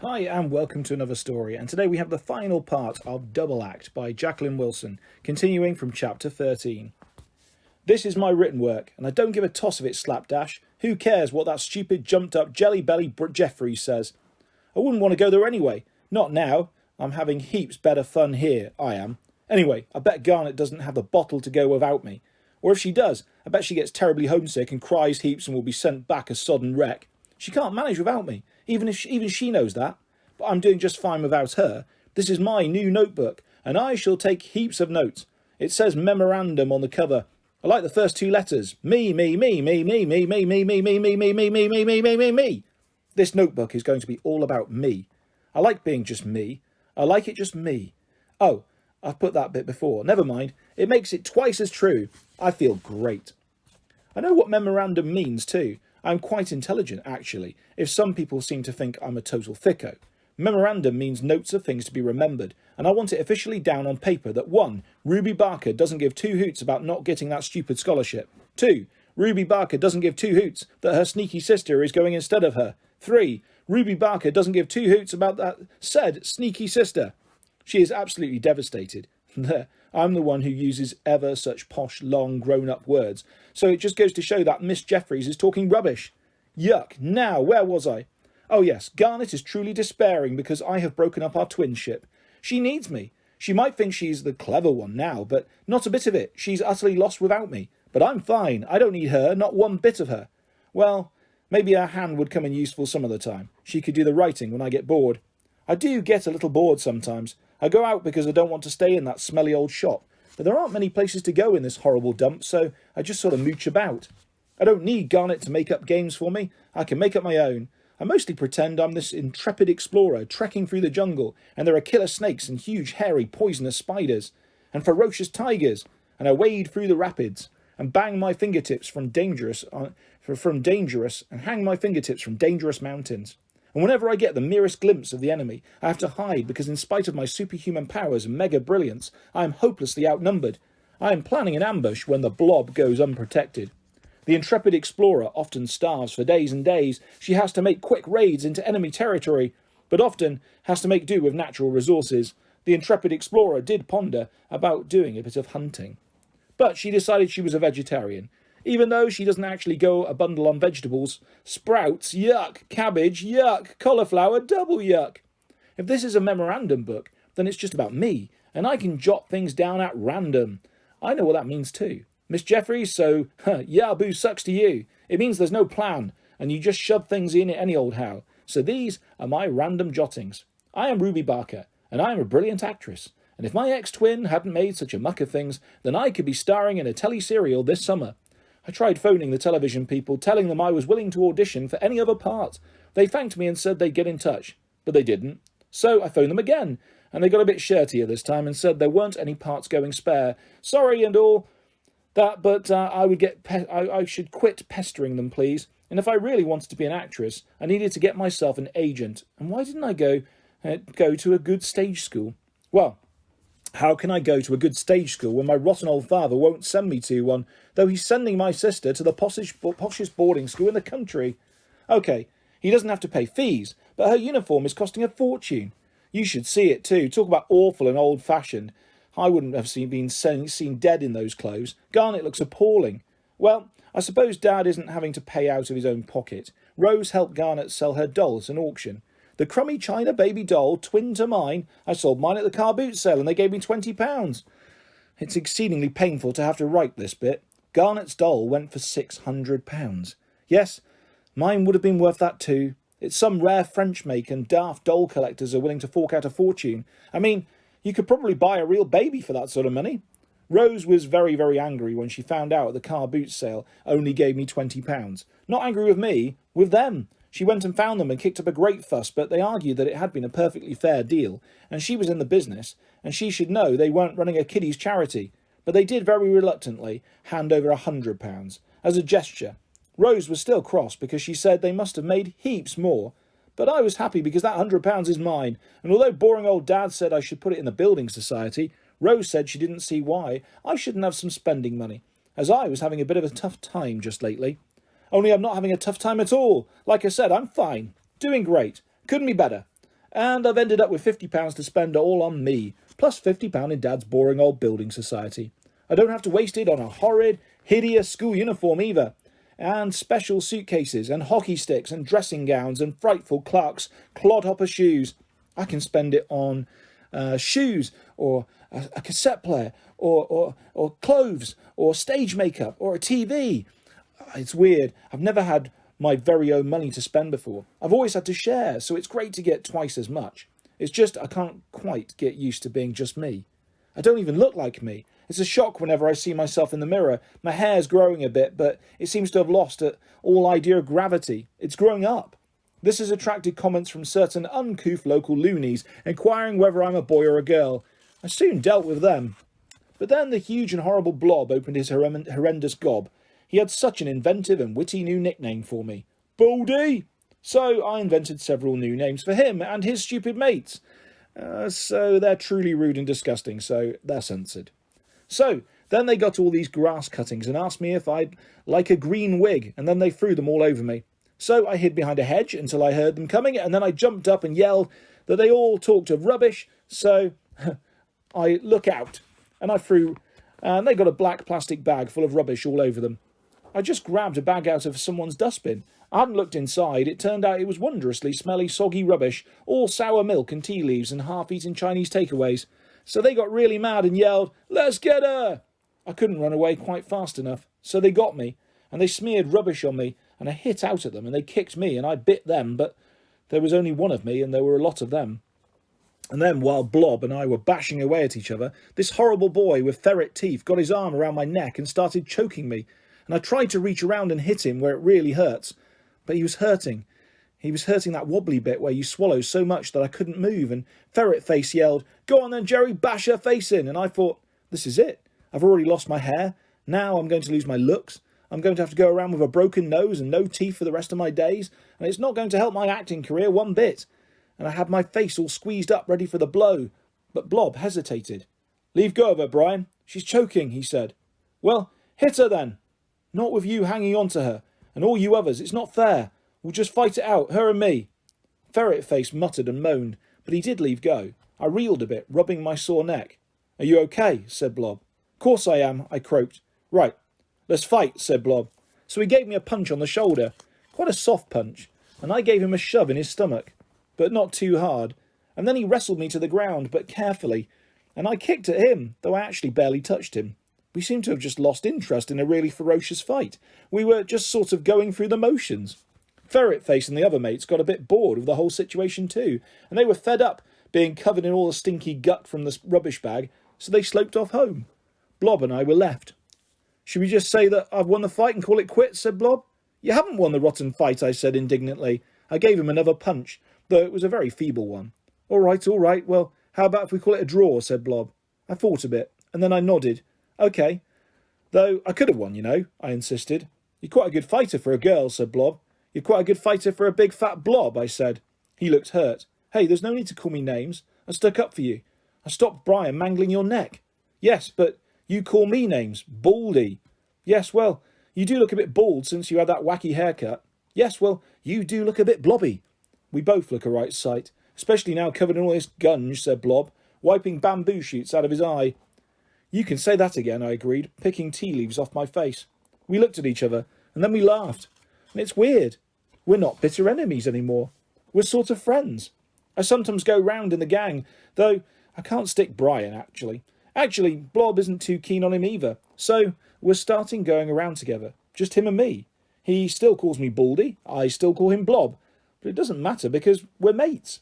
Hi and welcome to another story, and today we have the final part of Double Act by Jacqueline Wilson, continuing from chapter 13. This is my written work, and I don't give a toss of it slapdash. Who cares what that stupid jumped up jelly belly Jeffries says? I wouldn't want to go there anyway. Not now. I'm having heaps better fun here, I am. Anyway, I bet Garnet doesn't have the bottle to go without me. Or if she does, I bet she gets terribly homesick and cries heaps and will be sent back a sodden wreck. She can't manage without me, even she knows that. But I'm doing just fine without her. This is my new notebook, and I shall take heaps of notes. It says memorandum on the cover. I like the first two letters. Me. This notebook is going to be all about me. I like being just me. I like it just me. Oh, I've put that bit before. Never mind. It makes it twice as true. I feel great. I know what memorandum means too. I'm quite intelligent, actually, if some people seem to think I'm a total thicko. Memorandum means notes of things to be remembered, and I want it officially down on paper that 1. Ruby Barker doesn't give 2 hoots about not getting that stupid scholarship. 2. Ruby Barker doesn't give 2 hoots that her sneaky sister is going instead of her. 3. Ruby Barker doesn't give 2 hoots about that said sneaky sister. She is absolutely devastated. There, I'm the one who uses ever such posh, long, grown-up words, so it just goes to show that Miss Jeffries is talking rubbish. Yuck. Now, where was I? Oh yes, Garnet is truly despairing because I have broken up our twinship. She needs me. She might think she's the clever one now, but not a bit of it. She's utterly lost without me. But I'm fine. I don't need her, not one bit of her. Well, maybe her hand would come in useful some of the time. She could do the writing when I get bored. I do get a little bored sometimes. I go out because I don't want to stay in that smelly old shop. But there aren't many places to go in this horrible dump, so I just sort of mooch about. I don't need Garnet to make up games for me. I can make up my own. I mostly pretend I'm this intrepid explorer trekking through the jungle, and there are killer snakes and huge, hairy, poisonous spiders, and ferocious tigers, and I wade through the rapids, and bang my fingertips from dangerous, and hang my fingertips from dangerous mountains. And whenever I get the merest glimpse of the enemy, I have to hide because in spite of my superhuman powers and mega brilliance, I am hopelessly outnumbered. I am planning an ambush when the blob goes unprotected. The intrepid explorer often starves for days and days. She has to make quick raids into enemy territory, but often has to make do with natural resources. The intrepid explorer did ponder about doing a bit of hunting. But she decided she was a vegetarian, even though she doesn't actually go a bundle on vegetables. Sprouts, yuck. Cabbage, yuck. Cauliflower, double yuck. If this is a memorandum book, then it's just about me, and I can jot things down at random. I know what that means too. Miss Jeffries, so, yahoo sucks to you. It means there's no plan, and you just shove things in any old how. So these are my random jottings. I am Ruby Barker, and I am a brilliant actress. And if my ex-twin hadn't made such a muck of things, then I could be starring in a teleserial this summer. I tried phoning the television people, telling them I was willing to audition for any other part. They thanked me and said they'd get in touch, but they didn't. So I phoned them again, and they got a bit shirtier this time and said there weren't any parts going spare. Sorry and all. But I should quit pestering them, please. And if I really wanted to be an actress, I needed to get myself an agent. And why didn't I go to a good stage school? Well, how can I go to a good stage school when my rotten old father won't send me to one, though he's sending my sister to the poshest boarding school in the country? OK, he doesn't have to pay fees, but her uniform is costing a fortune. You should see it too. Talk about awful and old-fashioned. I wouldn't have been seen dead in those clothes. Garnet looks appalling. Well, I suppose Dad isn't having to pay out of his own pocket. Rose helped Garnet sell her doll at an auction. The crummy china baby doll, twin to mine. I sold mine at the car boot sale and they gave me £20. It's exceedingly painful to have to write this bit. Garnet's doll went for £600. Yes, mine would have been worth that too. It's some rare French make and daft doll collectors are willing to fork out a fortune. I mean, you could probably buy a real baby for that sort of money. Rose was very, very angry when she found out the car boot sale only gave me £20. Not angry with me, with them. She went and found them and kicked up a great fuss, but they argued that it had been a perfectly fair deal, and she was in the business, and she should know they weren't running a kiddies' charity. But they did very reluctantly hand over £100, as a gesture. Rose was still cross because she said they must have made heaps more. But I was happy because that £100 is mine, and although boring old Dad said I should put it in the building society, Rose said she didn't see why I shouldn't have some spending money, as I was having a bit of a tough time just lately. Only I'm not having a tough time at all. Like I said, I'm fine. Doing great. Couldn't be better. And I've ended up with £50 to spend all on me, plus £50 in Dad's boring old building society. I don't have to waste it on a horrid, hideous school uniform either, and special suitcases, and hockey sticks, and dressing gowns, and frightful Clark's clodhopper shoes. I can spend it on shoes, or a cassette player, or clothes, or stage makeup, or a TV. It's weird. I've never had my very own money to spend before. I've always had to share, so it's great to get twice as much. It's just I can't quite get used to being just me. I don't even look like me. It's a shock whenever I see myself in the mirror. My hair's growing a bit, but it seems to have lost all idea of gravity. It's growing up. This has attracted comments from certain uncouth local loonies, inquiring whether I'm a boy or a girl. I soon dealt with them. But then the huge and horrible Blob opened his horrendous gob. He had such an inventive and witty new nickname for me. Baldy! So I invented several new names for him and his stupid mates. So they're truly rude and disgusting, so they're censored. So then they got all these grass cuttings and asked me if I'd like a green wig, and then they threw them all over me. So I hid behind a hedge until I heard them coming, and then I jumped up and yelled that they all talked of rubbish, so I look out, and they got a black plastic bag full of rubbish all over them. I just grabbed a bag out of someone's dustbin. I hadn't looked inside. It turned out it was wondrously smelly, soggy rubbish, all sour milk and tea leaves and half-eaten Chinese takeaways. So they got really mad and yelled, "Let's get her!" I couldn't run away quite fast enough, so they got me, and they smeared rubbish on me, and I hit out at them, and they kicked me, and I bit them, but there was only one of me, and there were a lot of them. And then, while Blob and I were bashing away at each other, this horrible boy with ferret teeth got his arm around my neck and started choking me, and I tried to reach around and hit him where it really hurts, but he was hurting. He was hurting that wobbly bit where you swallow so much that I couldn't move, and Ferret Face yelled, "Go on then, Jerry, bash her face in," and I thought, this is it. I've already lost my hair. Now I'm going to lose my looks. I'm going to have to go around with a broken nose and no teeth for the rest of my days, and it's not going to help my acting career one bit. And I had my face all squeezed up, ready for the blow. But Blob hesitated. "Leave go of her, Brian. She's choking," he said. "Well, hit her then." "Not with you hanging on to her, and all you others. It's not fair. We'll just fight it out, her and me." Ferret Face muttered and moaned, but he did leave go. I reeled a bit, rubbing my sore neck. "Are you okay?" said Blob. "Course I am," I croaked. "Right, let's fight," said Blob. So he gave me a punch on the shoulder, quite a soft punch, and I gave him a shove in his stomach, but not too hard. And then he wrestled me to the ground, but carefully, and I kicked at him, though I actually barely touched him. We seemed to have just lost interest in a really ferocious fight. We were just sort of going through the motions. Ferret Face and the other mates got a bit bored of the whole situation too, and they were fed up being covered in all the stinky gut from the rubbish bag, so they sloped off home. Blob and I were left. "Should we just say that I've won the fight and call it quits?" said Blob. "You haven't won the rotten fight," I said indignantly. I gave him another punch, though it was a very feeble one. All right. Well, how about if we call it a draw?" said Blob. I thought a bit, and then I nodded. "OK. Though I could have won, you know," I insisted. "You're quite a good fighter for a girl," said Blob. "You're quite a good fighter for a big fat blob," I said. He looked hurt. "Hey, there's no need to call me names. I stuck up for you. I stopped Brian mangling your neck." "Yes, but you call me names. Baldy." "Yes, well, you do look a bit bald since you had that wacky haircut." "Yes, well, you do look a bit blobby." "We both look a right sight, especially now covered in all this gunge," said Blob, wiping bamboo shoots out of his eye. "You can say that again," I agreed, picking tea leaves off my face. We looked at each other, and then we laughed. And it's weird. We're not bitter enemies anymore. We're sort of friends. I sometimes go round in the gang, though I can't stick Brian, actually. Actually, Blob isn't too keen on him either, so we're starting going around together, just him and me. He still calls me Baldy, I still call him Blob, but it doesn't matter because we're mates.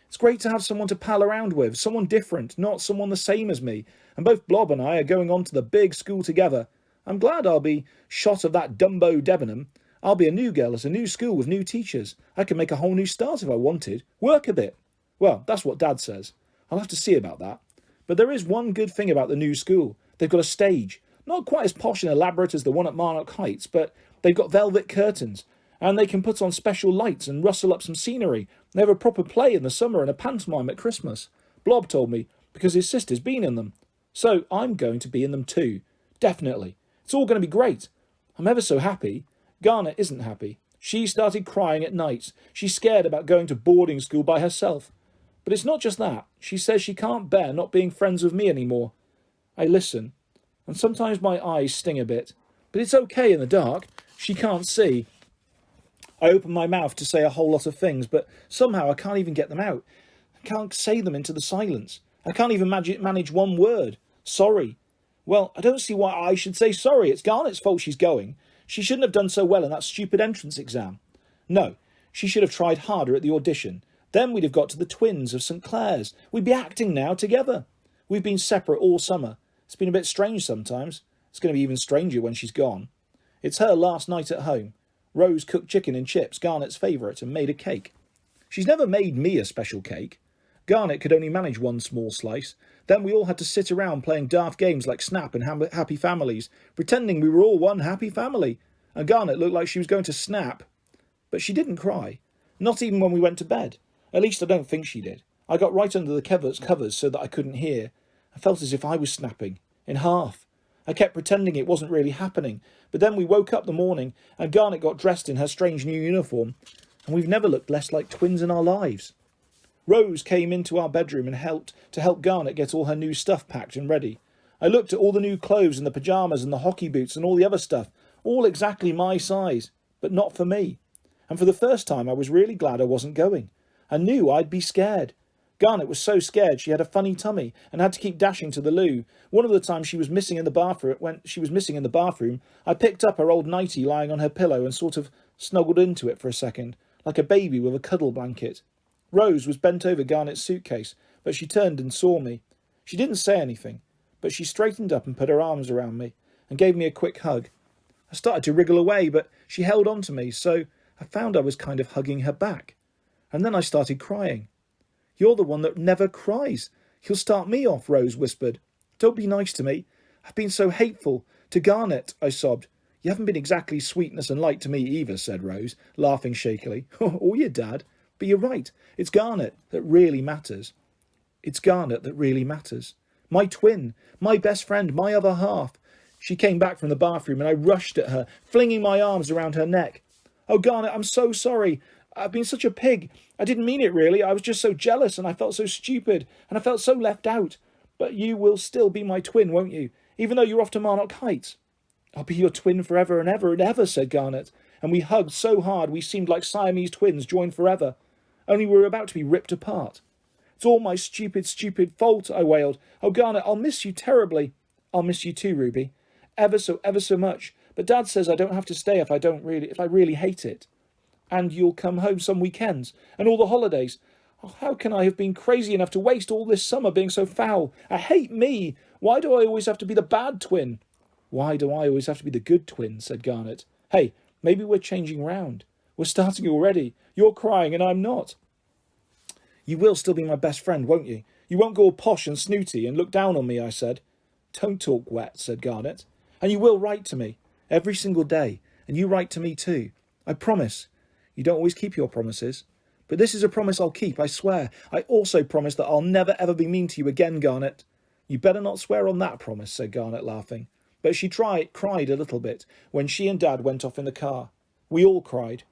It's great to have someone to pal around with, someone different, not someone the same as me, and both Blob and I are going on to the big school together. I'm glad I'll be shot of that Dumbo Debenham. I'll be a new girl at a new school with new teachers. I can make a whole new start if I wanted. Work a bit. Well, that's what Dad says. I'll have to see about that. But there is one good thing about the new school. They've got a stage. Not quite as posh and elaborate as the one at Marnock Heights, but they've got velvet curtains. And they can put on special lights and rustle up some scenery. They have a proper play in the summer and a pantomime at Christmas. Blob told me, because his sister's been in them. So I'm going to be in them too. Definitely. It's all going to be great. I'm ever so happy. Garnet isn't happy. She started crying at nights. She's scared about going to boarding school by herself. But it's not just that. She says she can't bear not being friends with me anymore. I listen, and sometimes my eyes sting a bit. But it's okay in the dark. She can't see. I open my mouth to say a whole lot of things, but somehow I can't even get them out. I can't say them into the silence. I can't even manage one word. Sorry. Well, I don't see why I should say sorry. It's Garnet's fault she's going. She shouldn't have done so well in that stupid entrance exam. No, she should have tried harder at the audition. Then we'd have got to the twins of St. Clair's. We'd be acting now together. We've been separate all summer. It's been a bit strange sometimes. It's going to be even stranger when she's gone. It's her last night at home. Rose cooked chicken and chips, Garnet's favourite, and made a cake. She's never made me a special cake. Garnet could only manage one small slice. Then we all had to sit around playing daft games like Snap and Happy Families, pretending we were all one happy family. And Garnet looked like she was going to snap. But she didn't cry. Not even when we went to bed. At least I don't think she did. I got right under the covers so that I couldn't hear. I felt as if I was snapping. In half. I kept pretending it wasn't really happening. But then we woke up the morning and Garnet got dressed in her strange new uniform. And we've never looked less like twins in our lives. Rose came into our bedroom and helped Garnet get all her new stuff packed and ready. I looked at all the new clothes and the pyjamas and the hockey boots and all the other stuff. All exactly my size. But not for me. And for the first time I was really glad I wasn't going. I knew I'd be scared. Garnet was so scared she had a funny tummy and had to keep dashing to the loo. One of the times she was missing in the bathroom, I picked up her old nightie lying on her pillow and sort of snuggled into it for a second, like a baby with a cuddle blanket. Rose was bent over Garnet's suitcase, but she turned and saw me. She didn't say anything, but she straightened up and put her arms around me and gave me a quick hug. I started to wriggle away, but she held on to me, so I found I was kind of hugging her back. And then I started crying. You're the one that never cries. You'll start me off, Rose whispered. Don't be nice to me. I've been so hateful. To Garnet, I sobbed. You haven't been exactly sweetness and light to me either, said Rose, laughing shakily. Or your dad. But you're right. It's Garnet that really matters. It's Garnet that really matters. My twin, my best friend, my other half. She came back from the bathroom and I rushed at her, flinging my arms around her neck. Oh, Garnet, I'm so sorry. I've been such a pig. I didn't mean it, really. I was just so jealous and I felt so stupid and I felt so left out. But you will still be my twin, won't you? Even though you're off to Marnock Heights. I'll be your twin forever and ever and ever, said Garnet. And we hugged so hard we seemed like Siamese twins joined forever. Only we were about to be ripped apart. It's all my stupid, stupid fault, I wailed. Oh, Garnet, I'll miss you terribly. I'll miss you too, Ruby. Ever so much. But Dad says I don't have to stay if I really hate it. And you'll come home some weekends, and all the holidays. Oh, how can I have been crazy enough to waste all this summer being so foul? I hate me. Why do I always have to be the bad twin? Why do I always have to be the good twin, said Garnet. Hey, maybe we're changing round. We're starting already. You're crying and I'm not. You will still be my best friend, won't you? You won't go all posh and snooty and look down on me, I said. Don't talk wet, said Garnet. And you will write to me, every single day, and you write to me too. I promise. You don't always keep your promises. But this is a promise I'll keep, I swear. I also promise that I'll never ever be mean to you again, Garnet. You better not swear on that promise, said Garnet, laughing. But she cried a little bit when she and Dad went off in the car. We all cried.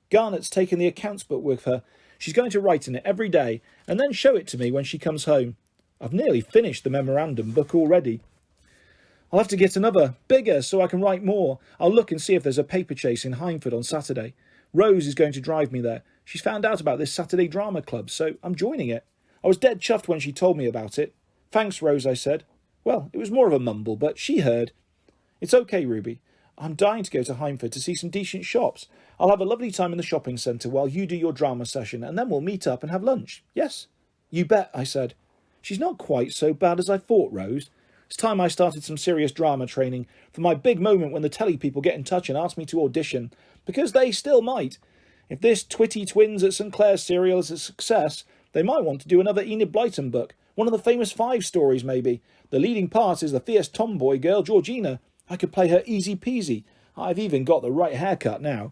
Garnet's taken the accounts book with her. She's going to write in it every day and then show it to me when she comes home. I've nearly finished the memorandum book already. I'll have to get another, bigger, so I can write more. I'll look and see if there's a paper chase in Hindford on Saturday. Rose is going to drive me there. She's found out about this Saturday drama club, so I'm joining it. I was dead chuffed when she told me about it. Thanks, Rose, I said. Well, it was more of a mumble, but she heard. It's okay, Ruby. I'm dying to go to Hindford to see some decent shops. I'll have a lovely time in the shopping centre while you do your drama session, and then we'll meet up and have lunch. Yes? You bet, I said. She's not quite so bad as I thought, Rose. It's time I started some serious drama training for my big moment when the telly people get in touch and ask me to audition, because they still might. If this Twitty Twins at St. Clair's serial is a success, they might want to do another Enid Blyton book, one of the famous 5 stories maybe. The leading part is the fierce tomboy girl Georgina. I could play her easy peasy. I've even got the right haircut now.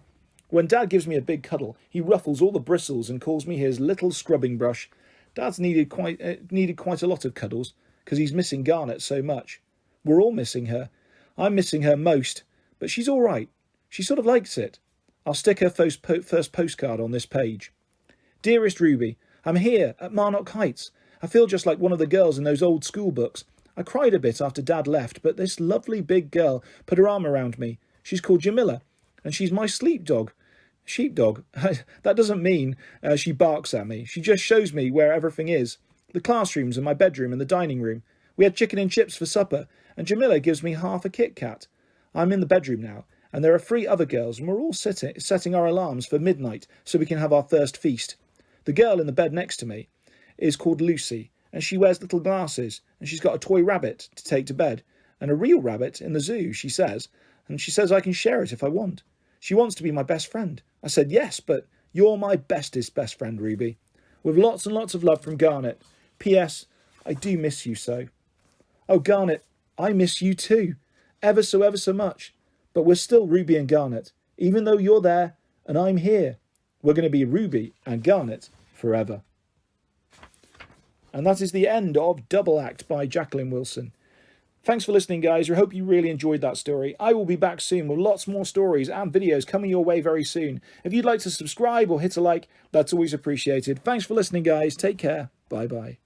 When Dad gives me a big cuddle, he ruffles all the bristles and calls me his little scrubbing brush. Dad's needed quite a lot of cuddles, because he's missing Garnet so much. We're all missing her. I'm missing her most, but she's all right. She sort of likes it. I'll stick her first postcard on this page. Dearest Ruby, I'm here at Marnock Heights. I feel just like one of the girls in those old school books. I cried a bit after Dad left, but this lovely big girl put her arm around me. She's called Jamila, and she's my sleep dog. Sheepdog? That doesn't mean she barks at me. She just shows me where everything is. The classrooms and my bedroom and the dining room. We had chicken and chips for supper, and Jamila gives me half a Kit Kat. I'm in the bedroom now, and there are 3 other girls, and we're all setting our alarms for midnight so we can have our first feast. The girl in the bed next to me is called Lucy, and she wears little glasses, and she's got a toy rabbit to take to bed, and a real rabbit in the zoo, she says, and she says I can share it if I want. She wants to be my best friend. I said yes, but you're my bestest best friend, Ruby. With lots and lots of love from Garnet. P.S. I do miss you so. Oh, Garnet, I miss you too. Ever so much. But we're still Ruby and Garnet. Even though you're there and I'm here, we're going to be Ruby and Garnet forever. And that is the end of Double Act by Jacqueline Wilson. Thanks for listening, guys. I hope you really enjoyed that story. I will be back soon with lots more stories and videos coming your way very soon. If you'd like to subscribe or hit a like, that's always appreciated. Thanks for listening, guys. Take care. Bye-bye.